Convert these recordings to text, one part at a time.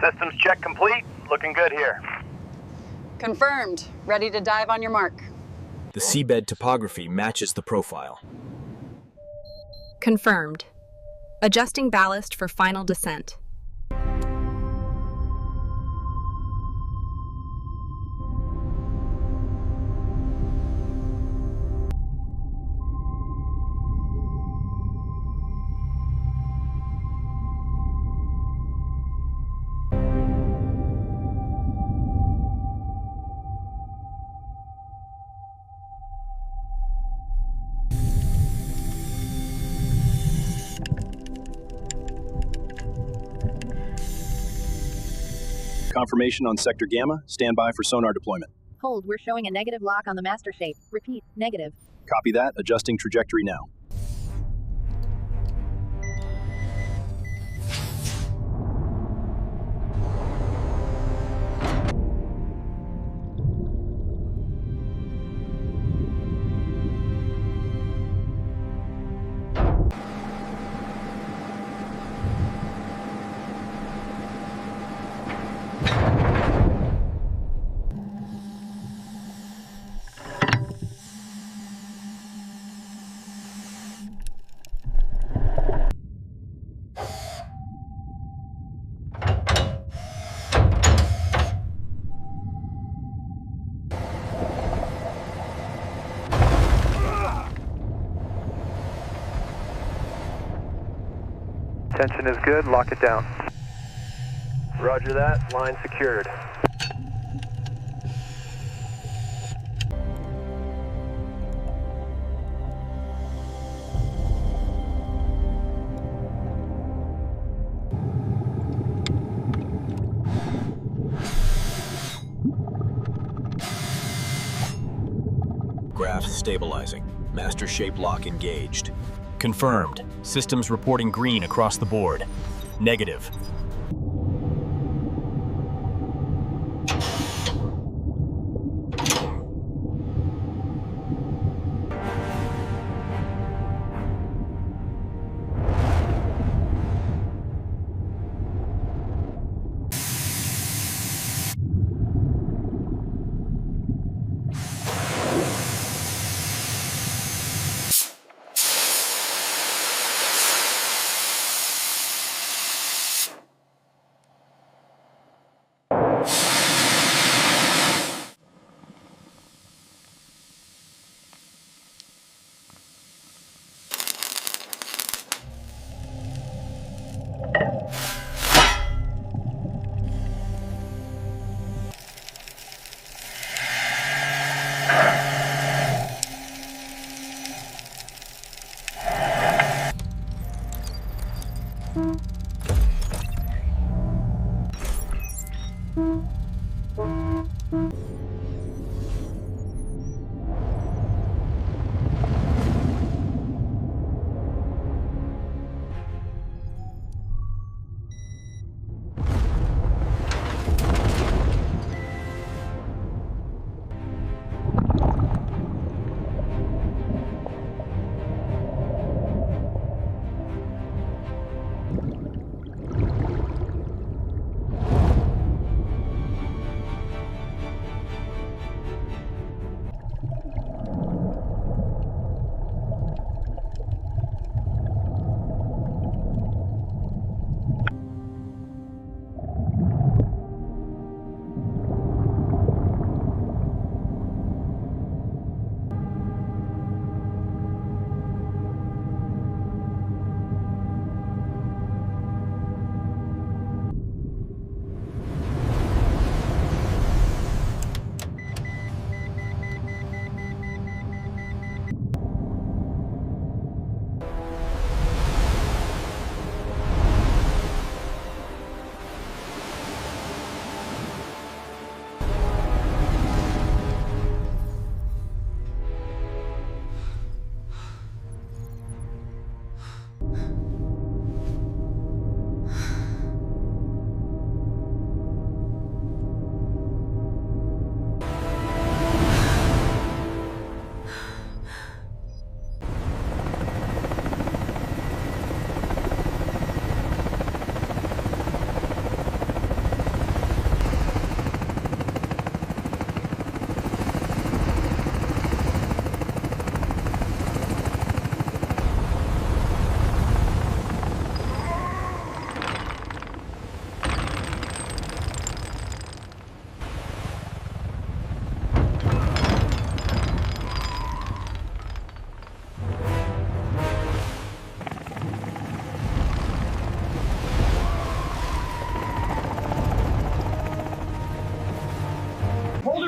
Systems check complete. Looking good here. Confirmed. Ready to dive on your mark. The seabed topography matches the profile. Confirmed. Adjusting ballast for final descent. Confirmation on Sector Gamma. Stand by for sonar deployment. Hold, we're showing a negative lock on the master shape. Repeat, negative. Copy that. Adjusting trajectory now. Tension is good. Lock it down. Roger that. Line secured. Graph stabilizing. Master shape lock engaged. Confirmed. Systems reporting green across the board. Negative.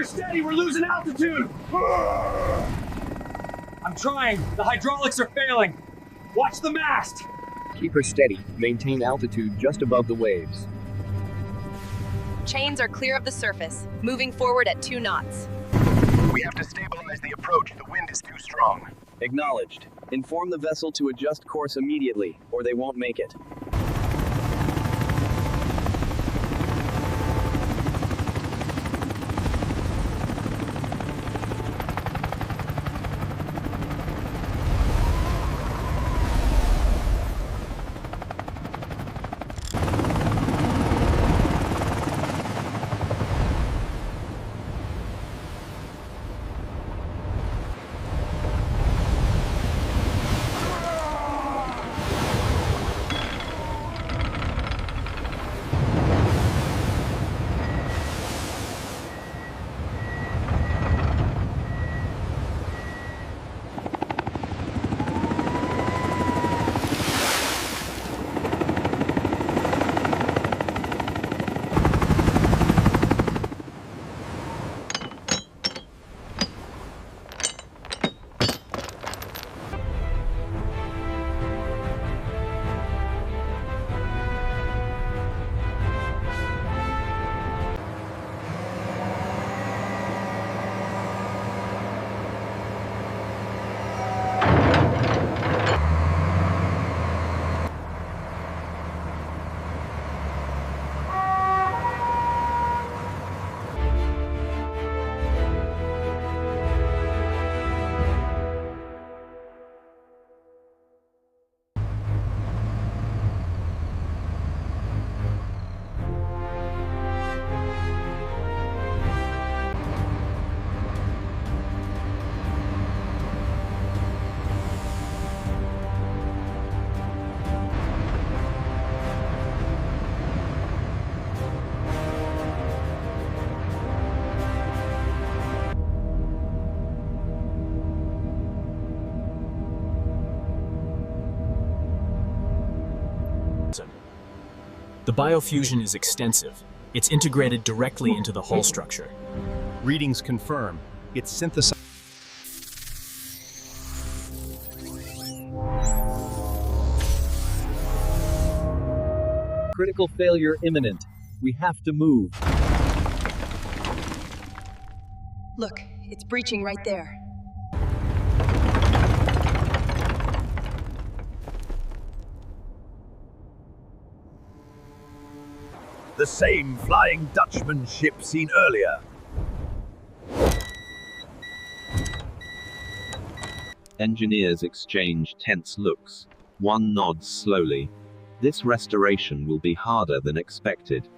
her steady, we're losing altitude! I'm trying, the hydraulics are failing. Watch the mast! Keep her steady, maintain altitude just above the waves. Chains are clear of the surface, moving forward at 2 knots. We have to stabilize the approach, the wind is too strong. Acknowledged. Inform the vessel to adjust course immediately, or they won't make it. The biofusion is extensive. It's integrated directly into the hull structure. Readings confirm. It's synthesized. Critical failure imminent. We have to move. Look, it's breaching right there. The same Flying Dutchman ship seen earlier. Engineers exchange tense looks. One nods slowly. This restoration will be harder than expected.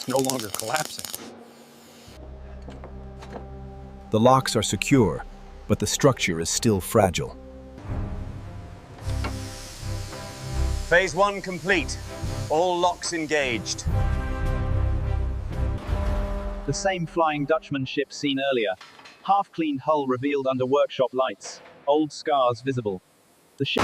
No longer collapsing. The locks are secure, but the structure is still fragile. Phase 1 complete. All locks engaged. The same Flying Dutchman ship seen earlier. Half-cleaned hull revealed under workshop lights. Old scars visible. The ship...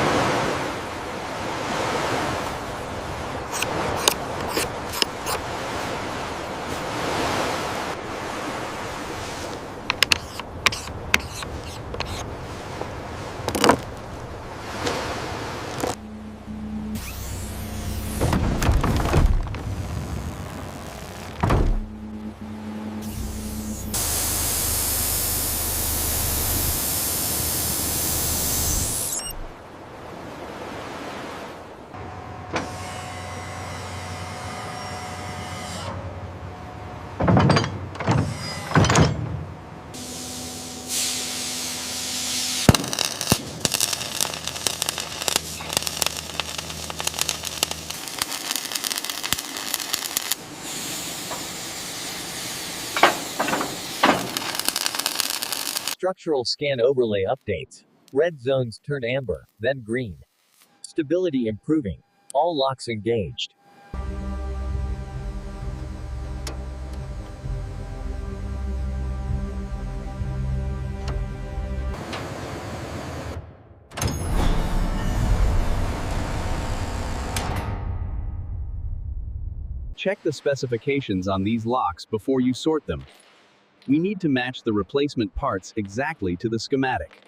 Structural scan overlay updates. Red zones turned amber, then green. Stability improving. All locks engaged. Check the specifications on these locks before you sort them. We need to match the replacement parts exactly to the schematic.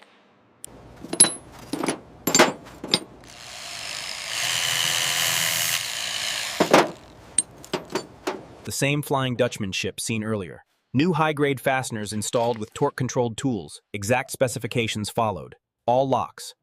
The same Flying Dutchman ship seen earlier. New high-grade fasteners installed with torque-controlled tools. Exact specifications followed. All locks.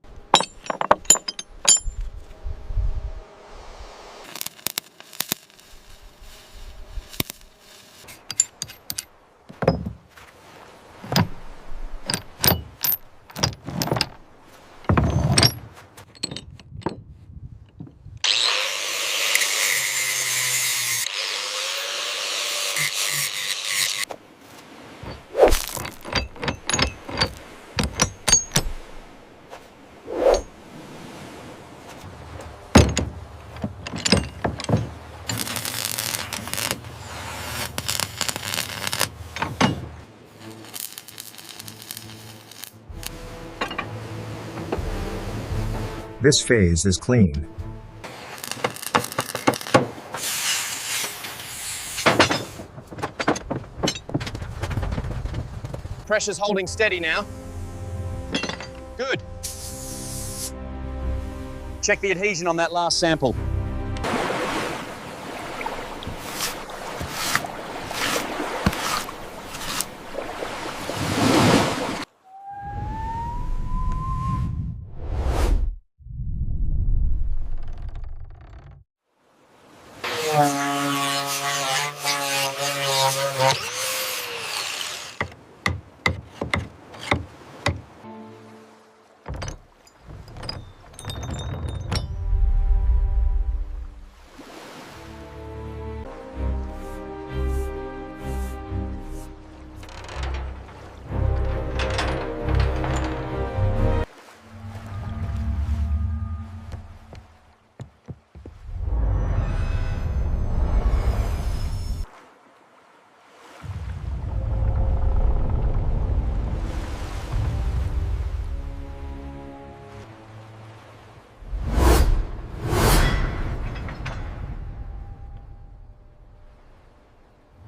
This phase is clean. Pressure's holding steady now. Good. Check the adhesion on that last sample.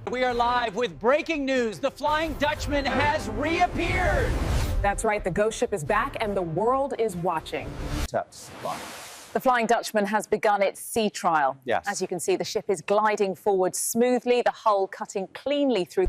We are live with breaking news. The Flying Dutchman has reappeared. That's right. The ghost ship is back and the world is watching. The Flying Dutchman has begun its sea trial. Yes. As you can see, the ship is gliding forward smoothly, the hull cutting cleanly through.